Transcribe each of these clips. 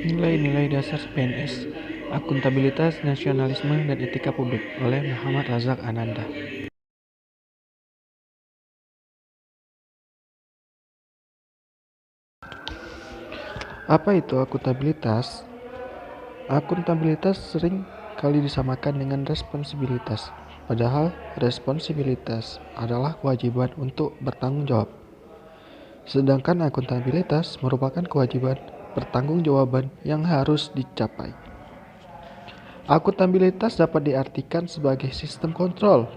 Nilai-nilai dasar PNS, Akuntabilitas, Nasionalisme, dan Etika Publik oleh Muhammad Razak Ananda. Apa itu akuntabilitas? Akuntabilitas sering kali disamakan dengan responsibilitas, padahal responsibilitas adalah kewajiban untuk bertanggung jawab. Sedangkan akuntabilitas merupakan kewajiban pertanggungjawaban yang harus dicapai. Akuntabilitas dapat diartikan sebagai sistem kontrol,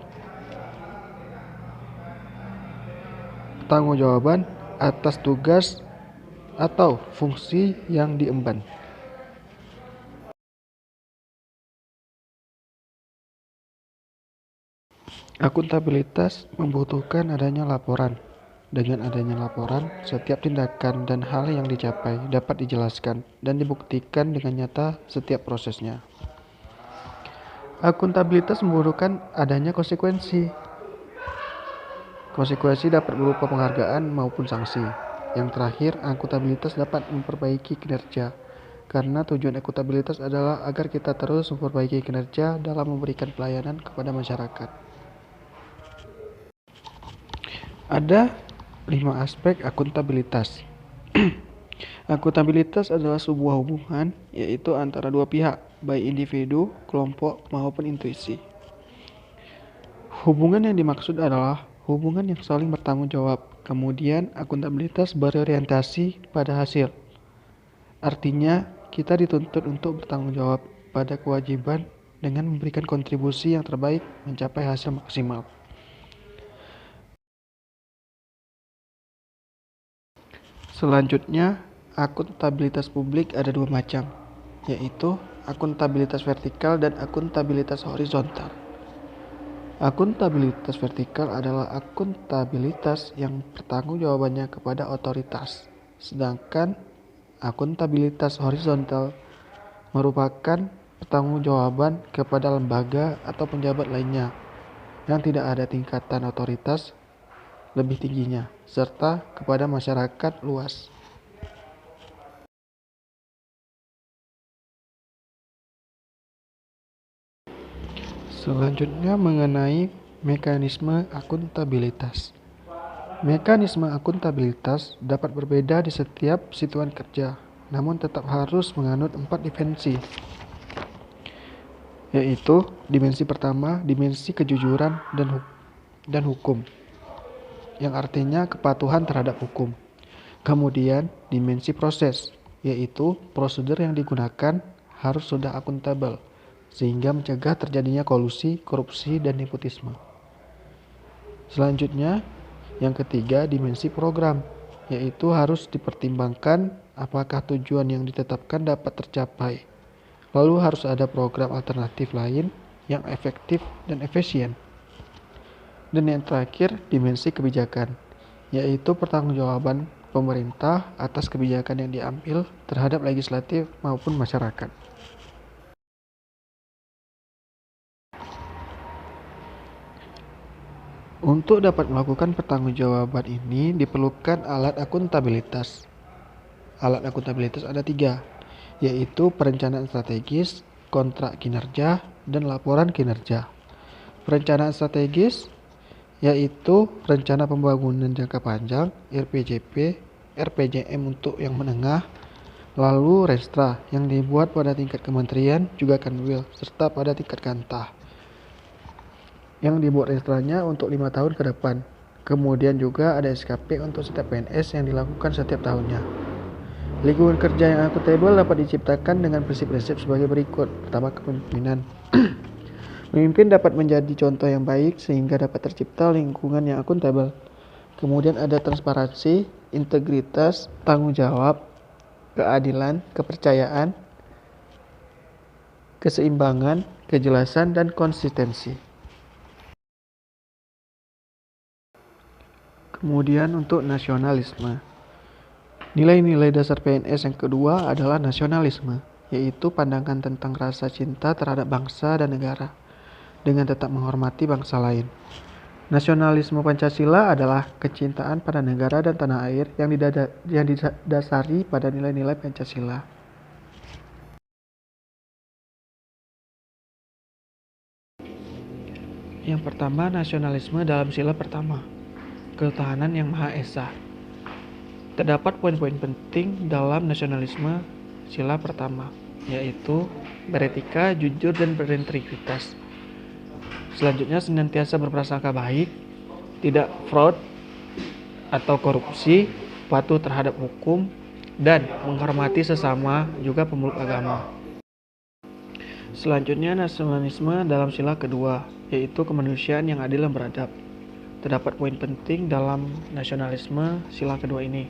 pertanggungjawaban atas tugas atau fungsi yang diemban. Akuntabilitas membutuhkan adanya laporan. Dengan adanya laporan, setiap tindakan dan hal yang dicapai dapat dijelaskan dan dibuktikan dengan nyata setiap prosesnya. Akuntabilitas membutuhkan adanya konsekuensi. Konsekuensi dapat berupa penghargaan maupun sanksi. Yang terakhir, akuntabilitas dapat memperbaiki kinerja. Karena tujuan akuntabilitas adalah agar kita terus memperbaiki kinerja dalam memberikan pelayanan kepada masyarakat. Ada 5 aspek akuntabilitas. Akuntabilitas adalah sebuah hubungan, yaitu antara dua pihak, baik individu, kelompok, maupun intuisi. Hubungan yang dimaksud adalah hubungan yang saling bertanggung jawab. Kemudian, akuntabilitas berorientasi pada hasil. Artinya, kita dituntut untuk bertanggung jawab pada kewajiban dengan memberikan kontribusi yang terbaik mencapai hasil maksimal. Selanjutnya, akuntabilitas publik ada 2 macam, yaitu akuntabilitas vertikal dan akuntabilitas horizontal. Akuntabilitas vertikal adalah akuntabilitas yang pertanggungjawabannya kepada otoritas, sedangkan akuntabilitas horizontal merupakan pertanggungjawaban kepada lembaga atau penjabat lainnya yang tidak ada tingkatan otoritas lebih tingginya, serta kepada masyarakat luas. Selanjutnya mengenai mekanisme akuntabilitas. Mekanisme akuntabilitas dapat berbeda di setiap satuan kerja, namun tetap harus menganut 4 dimensi, yaitu dimensi pertama, dimensi kejujuran dan hukum, yang artinya kepatuhan terhadap hukum. Kemudian dimensi proses, yaitu prosedur yang digunakan harus sudah akuntabel, sehingga mencegah terjadinya kolusi, korupsi, dan nepotisme. Selanjutnya, yang ketiga, dimensi program, yaitu harus dipertimbangkan apakah tujuan yang ditetapkan dapat tercapai. Lalu harus ada program alternatif lain yang efektif dan efisien. Dan yang terakhir, dimensi kebijakan, yaitu pertanggungjawaban pemerintah atas kebijakan yang diambil terhadap legislatif maupun masyarakat. Untuk dapat melakukan pertanggungjawaban ini diperlukan alat akuntabilitas. Alat akuntabilitas ada 3, yaitu perencanaan strategis, kontrak kinerja, dan laporan kinerja. Perencanaan strategis yaitu rencana pembangunan jangka panjang, RPJP, RPJM untuk yang menengah, lalu Renstra yang dibuat pada tingkat kementerian juga Kanwil, serta pada tingkat Kantah yang dibuat Renstranya untuk 5 tahun ke depan. Kemudian juga ada SKP untuk setiap PNS yang dilakukan setiap tahunnya. Lingkungan kerja yang akuntabel dapat diciptakan dengan prinsip-prinsip sebagai berikut. Pertama, kepemimpinan. Pemimpin dapat menjadi contoh yang baik sehingga dapat tercipta lingkungan yang akuntabel. Kemudian ada transparansi, integritas, tanggung jawab, keadilan, kepercayaan, keseimbangan, kejelasan, dan konsistensi. Kemudian untuk nasionalisme. Nilai-nilai dasar PNS yang kedua adalah nasionalisme, yaitu pandangan tentang rasa cinta terhadap bangsa dan negara, dengan tetap menghormati bangsa lain. Nasionalisme Pancasila adalah kecintaan pada negara dan tanah air yang didasari pada nilai-nilai Pancasila. Yang pertama, nasionalisme dalam sila pertama, ketuhanan yang Maha Esa. Terdapat poin-poin penting dalam nasionalisme sila pertama, yaitu beretika, jujur, dan berintegritas. Selanjutnya, senantiasa berprasangka baik, tidak fraud atau korupsi, patuh terhadap hukum, dan menghormati sesama juga pemeluk agama. Selanjutnya, nasionalisme dalam sila kedua, yaitu kemanusiaan yang adil dan beradab. Terdapat poin penting dalam nasionalisme sila kedua ini,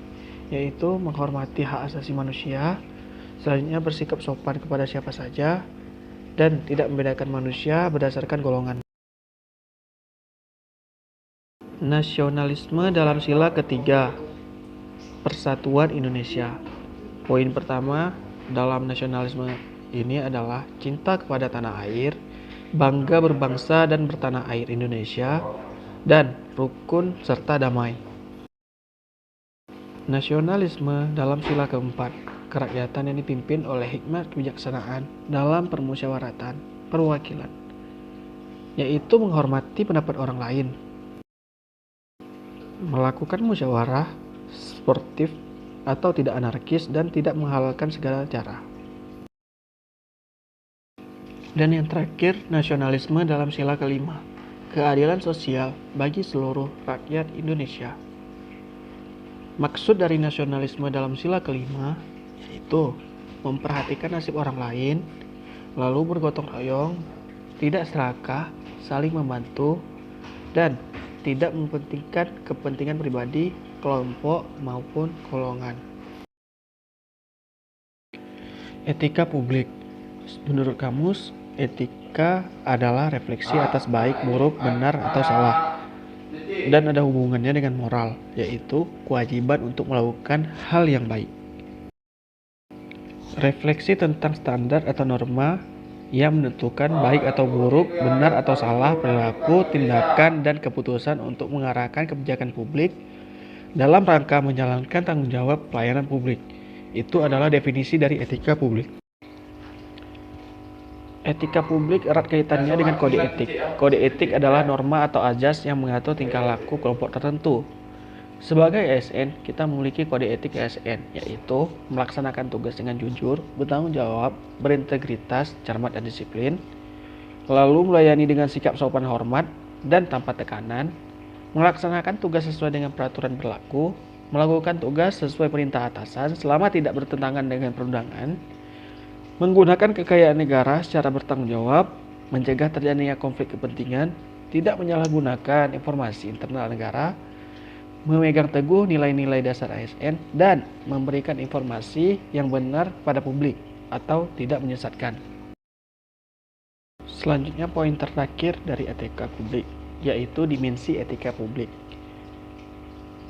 yaitu menghormati hak asasi manusia, selanjutnya bersikap sopan kepada siapa saja, dan tidak membedakan manusia berdasarkan golongan. Nasionalisme dalam sila ketiga, Persatuan Indonesia. Poin pertama dalam nasionalisme ini adalah cinta kepada tanah air, bangga berbangsa dan bertanah air Indonesia, dan rukun serta damai. Nasionalisme dalam sila keempat, kerakyatan yang dipimpin oleh hikmat kebijaksanaan dalam permusyawaratan perwakilan, yaitu menghormati pendapat orang lain, melakukan musyawarah sportif atau tidak anarkis, dan tidak menghalalkan segala cara. Dan yang terakhir, nasionalisme dalam sila kelima, keadilan sosial bagi seluruh rakyat Indonesia. Maksud dari nasionalisme dalam sila kelima yaitu memperhatikan nasib orang lain, lalu bergotong royong, tidak serakah, saling membantu, dan tidak mementingkan kepentingan pribadi, kelompok, maupun golongan. Etika publik. Menurut kamus, etika adalah refleksi atas baik, buruk, benar, atau salah, dan ada hubungannya dengan moral, yaitu kewajiban untuk melakukan hal yang baik. Refleksi tentang standar atau norma yang menentukan baik atau buruk, benar atau salah, perilaku, tindakan, dan keputusan untuk mengarahkan kebijakan publik dalam rangka menjalankan tanggung jawab pelayanan publik. Itu adalah definisi dari etika publik. Etika publik erat kaitannya dengan kode etik. Kode etik adalah norma atau azas yang mengatur tingkah laku kelompok tertentu. Sebagai ASN, kita memiliki kode etik ASN, yaitu melaksanakan tugas dengan jujur, bertanggung jawab, berintegritas, cermat, dan disiplin, lalu melayani dengan sikap sopan hormat dan tanpa tekanan, melaksanakan tugas sesuai dengan peraturan berlaku, melakukan tugas sesuai perintah atasan selama tidak bertentangan dengan perundangan, menggunakan kekayaan negara secara bertanggung jawab, mencegah terjadinya konflik kepentingan, tidak menyalahgunakan informasi internal negara, memegang teguh nilai-nilai dasar ASN, dan memberikan informasi yang benar pada publik atau tidak menyesatkan. Selanjutnya, poin terakhir dari etika publik, yaitu dimensi etika publik.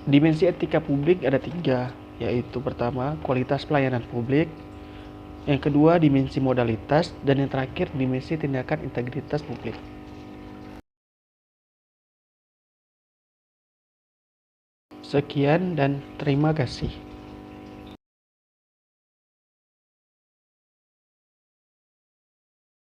Dimensi etika publik ada 3, yaitu pertama, kualitas pelayanan publik, yang kedua, dimensi modalitas, dan yang terakhir, dimensi tindakan integritas publik. Sekian dan terima kasih.